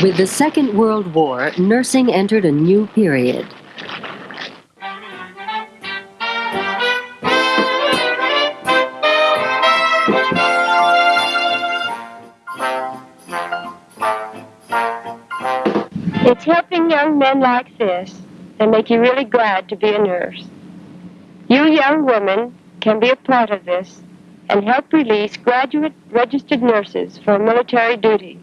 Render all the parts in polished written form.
With the Second World War, nursing entered a new period. It's helping young men like this that make you really glad to be a nurse. You young women can be a part of this and help release graduate registered nurses for military duty.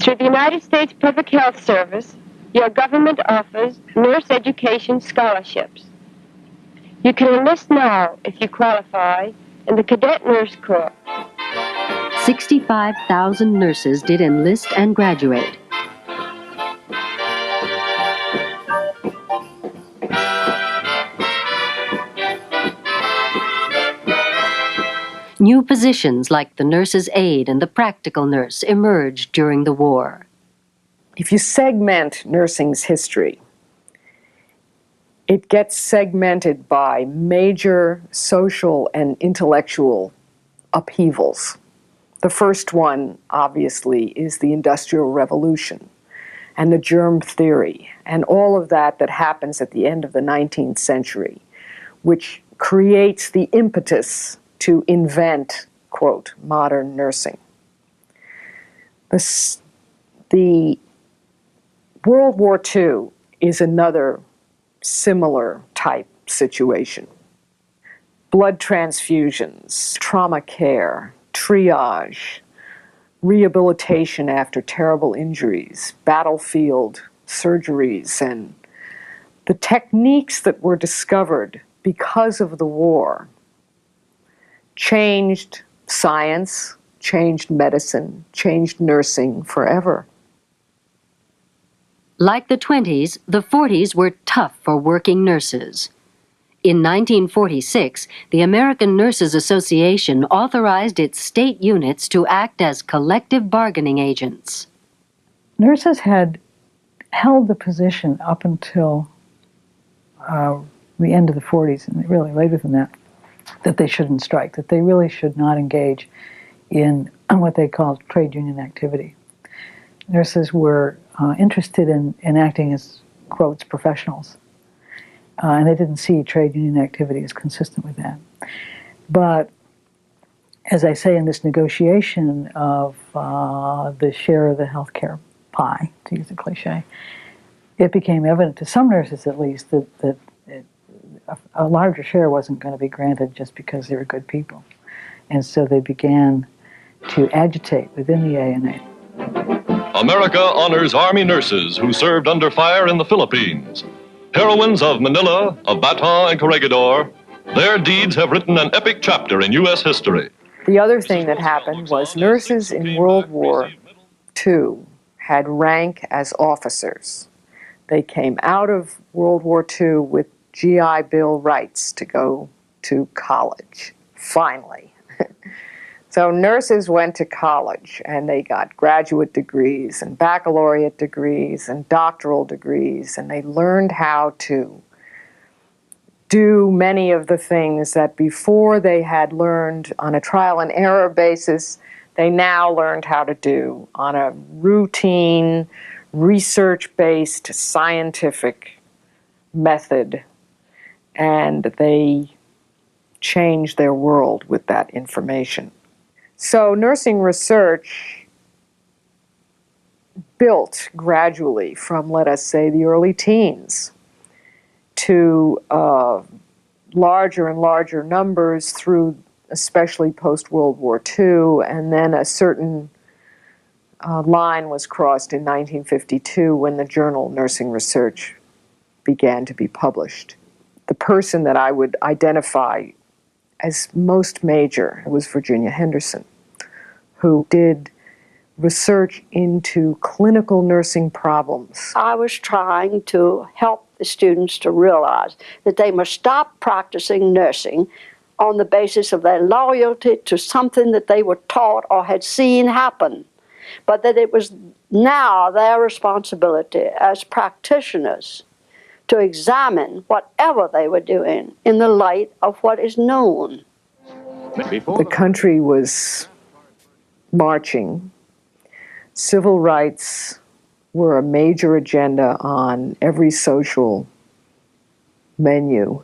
Through the United States Public Health Service, your government offers nurse education scholarships. You can enlist now if you qualify in the Cadet Nurse Corps. 65,000 nurses did enlist and graduate. New positions like the nurse's aide and the practical nurse emerged during the war. If you segment nursing's history, it gets segmented by major social and intellectual upheavals. The first one, obviously, is the Industrial Revolution and the germ theory and all of that happens at the end of the 19th century, which creates the impetus to invent, quote, modern nursing. The World War II is another similar type situation. Blood transfusions, trauma care, triage, rehabilitation after terrible injuries, battlefield surgeries, and the techniques that were discovered because of the war changed science, changed medicine, changed nursing forever. Like the 20s, the 40s were tough for working nurses. In 1946, the American Nurses Association authorized its state units to act as collective bargaining agents. Nurses had held the position up until the end of the 40s, and really later than that they shouldn't strike, that they really should not engage in what they called trade union activity. Nurses were interested in acting as, quotes, professionals. And they didn't see trade union activity as consistent with that. But as I say in this negotiation of the share of the healthcare pie, to use a cliche, it became evident to some nurses at least that a larger share wasn't going to be granted just because they were good people. And so they began to agitate within the ANA. America honors Army nurses who served under fire in the Philippines. Heroines of Manila, of Bataan and Corregidor, their deeds have written an epic chapter in U.S. history. The other thing that happened was nurses in World War II had rank as officers. They came out of World War II with GI Bill rights to go to college, finally. So nurses went to college and they got graduate degrees and baccalaureate degrees and doctoral degrees, and they learned how to do many of the things that before they had learned on a trial and error basis, they now learned how to do on a routine, research-based, scientific method, and they changed their world with that information. So nursing research built gradually from, let us say, the early teens to larger and larger numbers through especially post-World War II, and then a certain line was crossed in 1952 when the journal Nursing Research began to be published. The person that I would identify as most major was Virginia Henderson, who did research into clinical nursing problems. I was trying to help the students to realize that they must stop practicing nursing on the basis of their loyalty to something that they were taught or had seen happen, but that it was now their responsibility as practitioners to examine whatever they were doing in the light of what is known. The country was marching Civil rights were a major agenda on every social menu.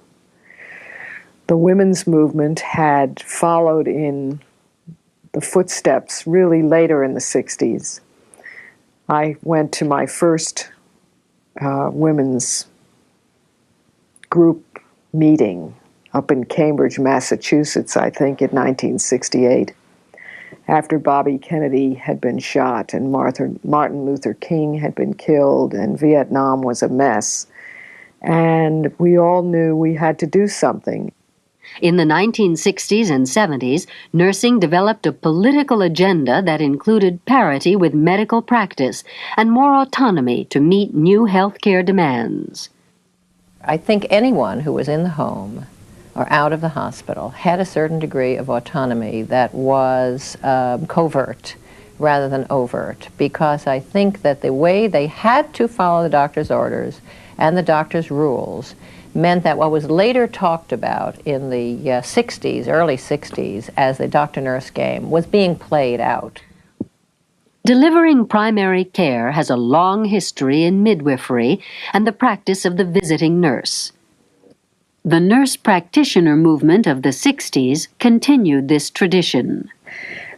The women's movement had followed in the footsteps really later in the 60s. I went to my first women's group meeting up in Cambridge, Massachusetts, I think, in 1968, after Bobby Kennedy had been shot and Martin Luther King had been killed and Vietnam was a mess. And we all knew we had to do something. In the 1960s and 70s, nursing developed a political agenda that included parity with medical practice and more autonomy to meet new healthcare demands. I think anyone who was in the home or out of the hospital had a certain degree of autonomy that was covert rather than overt, because I think that the way they had to follow the doctor's orders and the doctor's rules meant that what was later talked about in the 60s, early 60s, as the doctor-nurse game was being played out. Delivering primary care has a long history in midwifery and the practice of the visiting nurse. The nurse practitioner movement of the 60s continued this tradition.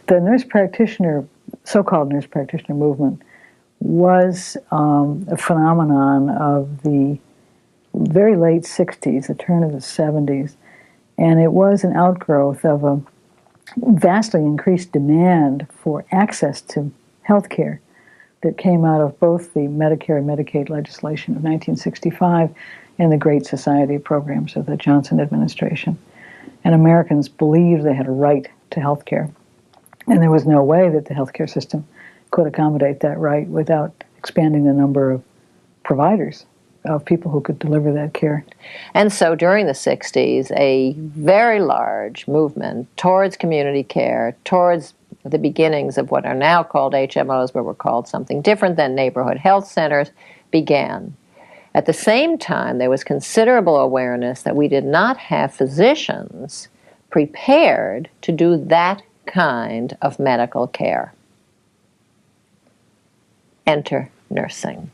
The nurse practitioner, so-called nurse practitioner movement, was a phenomenon of the very late 60s, the turn of the 70s, and it was an outgrowth of a vastly increased demand for access to health care that came out of both the Medicare and Medicaid legislation of 1965 and the Great Society programs of the Johnson administration. And Americans believed they had a right to health care, and there was no way that the healthcare system could accommodate that right without expanding the number of providers, of people who could deliver that care. And so during the 60s, a very large movement towards community care, towards the beginnings of what are now called HMOs, but were called something different than neighborhood health centers, began. At the same time, there was considerable awareness that we did not have physicians prepared to do that kind of medical care. Enter nursing.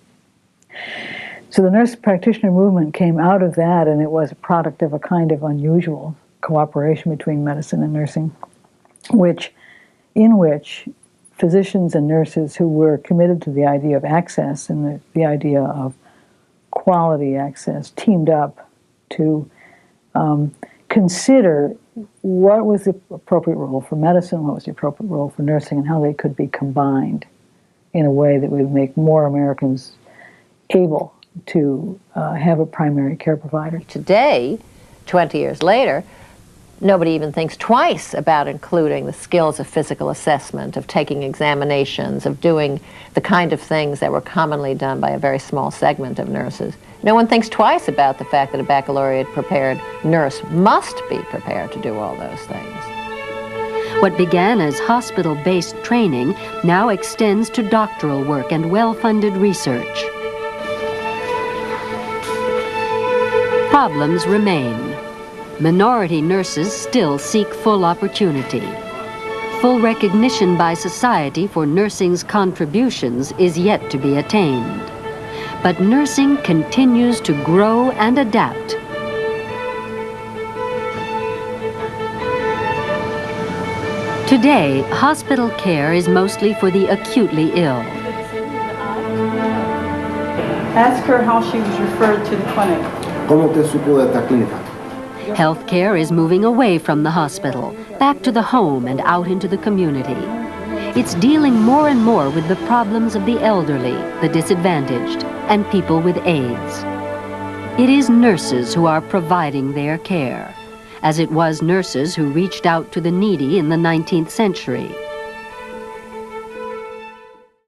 So the nurse practitioner movement came out of that, and it was a product of a kind of unusual cooperation between medicine and nursing, in which physicians and nurses who were committed to the idea of access and the idea of quality access teamed up to consider what was the appropriate role for medicine, what was the appropriate role for nursing, and how they could be combined in a way that would make more Americans able to have a primary care provider. Today, 20 years later, nobody even thinks twice about including the skills of physical assessment, of taking examinations, of doing the kind of things that were commonly done by a very small segment of nurses. No one thinks twice about the fact that a baccalaureate-prepared nurse must be prepared to do all those things. What began as hospital-based training now extends to doctoral work and well-funded research. Problems remain. Minority nurses still seek full opportunity. Full recognition by society for nursing's contributions is yet to be attained. But nursing continues to grow and adapt. Today, hospital care is mostly for the acutely ill. Ask her how she was referred to the clinic. ¿Cómo te supo de esta clínica? Healthcare is moving away from the hospital, back to the home and out into the community. It's dealing more and more with the problems of the elderly, the disadvantaged, and people with AIDS. It is nurses who are providing their care, as it was nurses who reached out to the needy in the 19th century.